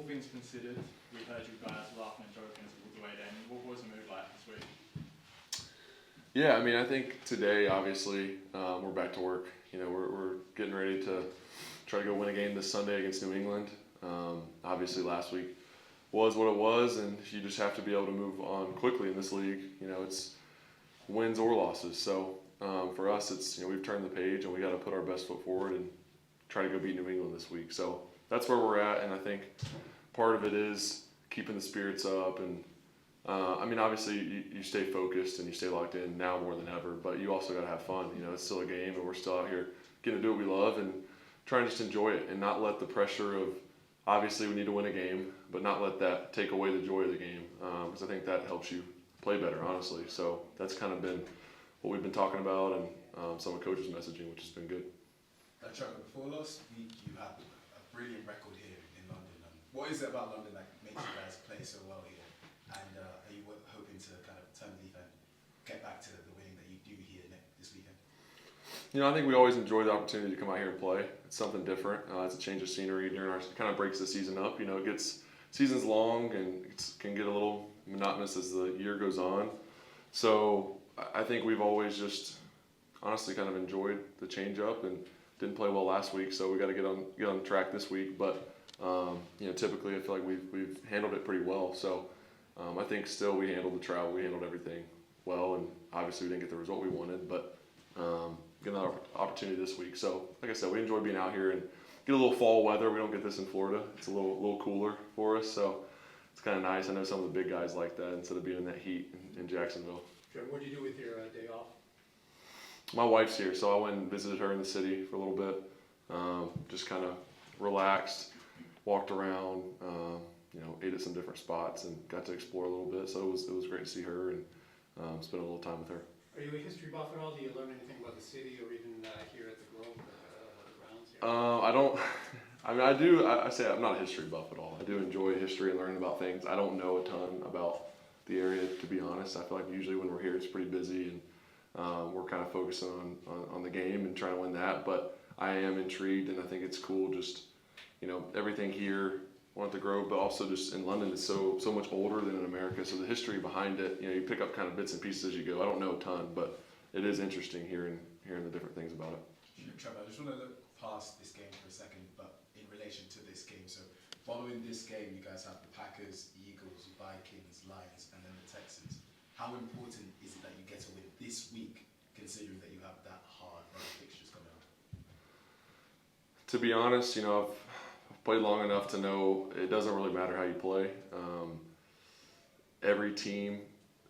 things considered, we heard you guys laughing and joking as we walked away then. What was the mood like this week? Yeah, I mean, I think today, obviously, we're back to work. You know, we're getting ready to try to go win a game this Sunday against New England. Obviously, last week was what it was, and you just have to be able to move on quickly in this league. You know, it's wins or losses. So for us, it's, you know, we've turned the page and we got to put our best foot forward and try to go beat New England this week. So that's where we're at, and I think part of it is keeping the spirits up. And I mean, obviously, you stay focused and you stay locked in now more than ever, but you also got to have fun. You know, it's still a game, and we're still out here getting to do what we love and trying to just enjoy it and not let the pressure of, obviously, we need to win a game, but not let that take away the joy of the game, because I think that helps you play better, honestly. So that's kind of been what we've been talking about, and some of coach's messaging, which has been good. Trevor, before last week, you had a brilliant record here in London. What is it about London that makes you guys play so well here? And are you hoping to kind of turn the leaf and get back to the winning that you do here this weekend? You know, I think we always enjoy the opportunity to come out here and play. It's something different. It's a change of scenery during our, it kind of breaks the season up. You know, season's long and it can get a little monotonous as the year goes on. So I think we've always just honestly kind of enjoyed the change up and didn't play well last week, so we got to get on track this week. But you know, typically I feel like we've handled it pretty well. So I think still we handled the travel, we handled everything well, and obviously we didn't get the result we wanted, but get another opportunity this week. So like I said, we enjoy being out here and get a little fall weather. We don't get this in Florida. It's a little cooler for us, so it's kind of nice. I know some of the big guys like that instead of being in that heat in Jacksonville. Trevor, what did you do with your day off? My wife's here, so I went and visited her in the city for a little bit. Just kind of relaxed, walked around, you know, ate at some different spots and got to explore a little bit. So it was great to see her and spend a little time with her. Are you a history buff at all? Do you learn anything about the city or even here at the Grove, grounds here? I don't. I mean, I do. I say I'm not a history buff at all. I do enjoy history and learning about things. I don't know a ton about the area, to be honest. I feel like usually when we're here, it's pretty busy and we're kind of focusing on the game and trying to win that. But I am intrigued, and I think it's cool. Just, you know, everything here, one at the Grove, but also just in London is so much older than in America. So the history behind it, you know, you pick up kind of bits and pieces as you go. I don't know a ton, but it is interesting hearing the different things about it. Trevor, I just want to look past this game for a second, but in relation to this game. So following this game, you guys have the Packers, Eagles, Vikings, Lions, and then the Texans. How important is it that you get a win this week, considering that you have that hard fixtures coming up? To be honest, you know, I've played long enough to know it doesn't really matter how you play. Every team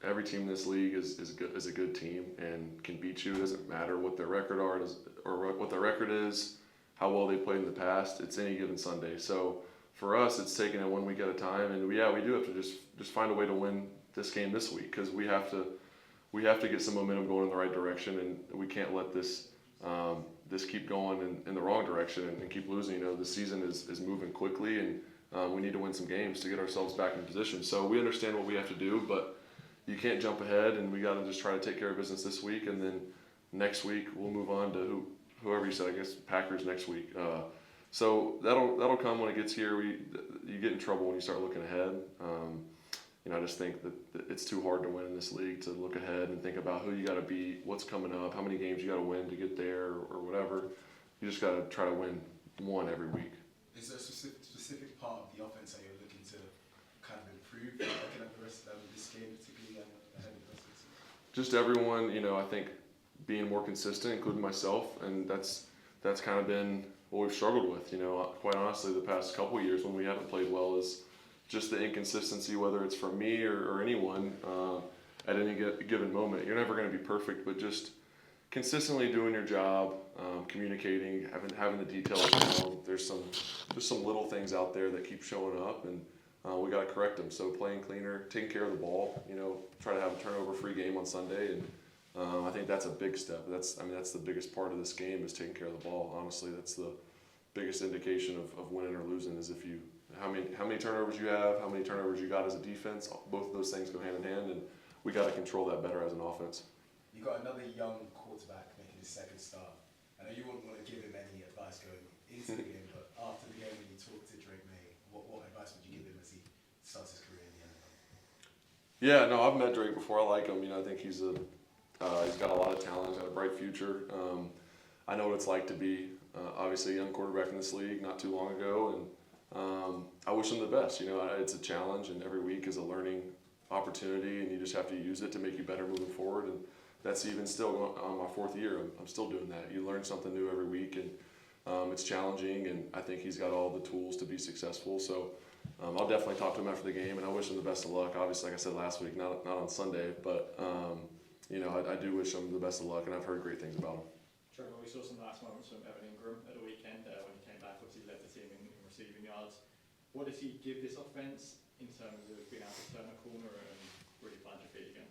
in this league is a good team and can beat you. It doesn't matter what their record or what their record is, how well they played in the past. It's any given Sunday. So for us, it's taking it 1 week at a time, and we do have to just find a way to win this game this week, because we have to get some momentum going in the right direction, and we can't let this keep going in the wrong direction and keep losing. You know, the season is moving quickly, and we need to win some games to get ourselves back in position. So we understand what we have to do, but you can't jump ahead, and we got to just try to take care of business this week, and then next week we'll move on to whoever you said. I guess Packers next week. So that'll come when it gets here. You get in trouble when you start looking ahead. You know, I just think that it's too hard to win in this league to look ahead and think about who you got to beat, what's coming up, how many games you got to win to get there, or whatever. You just got to try to win one every week. Is there a specific part of the offense that you're looking to kind of improve, looking at the rest of this game, particularly ahead of the rest of the season? Just everyone, you know, I think being more consistent, including myself, and that's kind of been what we've struggled with. You know, quite honestly, the past couple of years when we haven't played well is just the inconsistency, whether it's from me or anyone at any given moment. You're never going to be perfect, but just consistently doing your job, communicating, having the details down. There's some little things out there that keep showing up, and we got to correct them. So playing cleaner, taking care of the ball. You know, try to have a turnover-free game on Sunday, and I think that's a big step. That's the biggest part of this game is taking care of the ball. Honestly, that's the biggest indication of winning or losing is if you how many turnovers you have, how many turnovers you got as a defense. Both of those things go hand in hand, and we got to control that better as an offense. You got another young quarterback making his second start. I know you wouldn't want to give him any advice going into the game, but after the game when you talked to Drake May, what advice would you give Yeah, no, I've met Drake before. I like him. You know, I think he's got a lot of talent. He's got a bright future. I know what it's like to be obviously a young quarterback in this league not too long ago, and I wish him the best. You know, it's a challenge, and every week is a learning opportunity, and you just have to use it to make you better moving forward. And that's even still on my 4th year. I'm still doing that. You learn something new every week, and it's challenging. And I think he's got all the tools to be successful. So I'll definitely talk to him after the game, and I wish him the best of luck. Obviously, like I said last week, not on Sunday, but you know, I do wish him the best of luck, and I've heard great things about him. Trevor, we saw some last moments from Evan Ingram at the weekend when he came back. Obviously, led the team in receiving yards. What does he give this offense in terms of being able to turn a corner and really plant your feet again?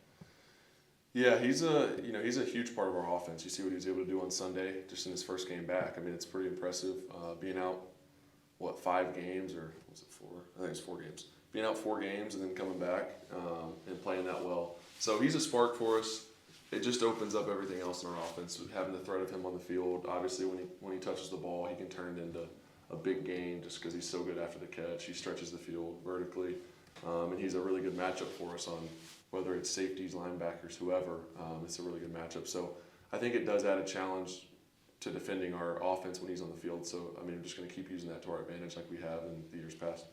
Yeah, he's a huge part of our offense. You see what he was able to do on Sunday, just in his first game back. I mean, it's pretty impressive. Being out 5 games, or was it 4? I think it was 4 games. Being out 4 games and then coming back and playing that well. So he's a spark for us. It just opens up everything else in our offense. Having the threat of him on the field, obviously when he touches the ball, he can turn it into a big gain just because he's so good after the catch. He stretches the field vertically, and he's a really good matchup for us on whether it's safeties, linebackers, whoever. It's a really good matchup. So I think it does add a challenge to defending our offense when he's on the field. So I mean, I'm just going to keep using that to our advantage like we have in the years past.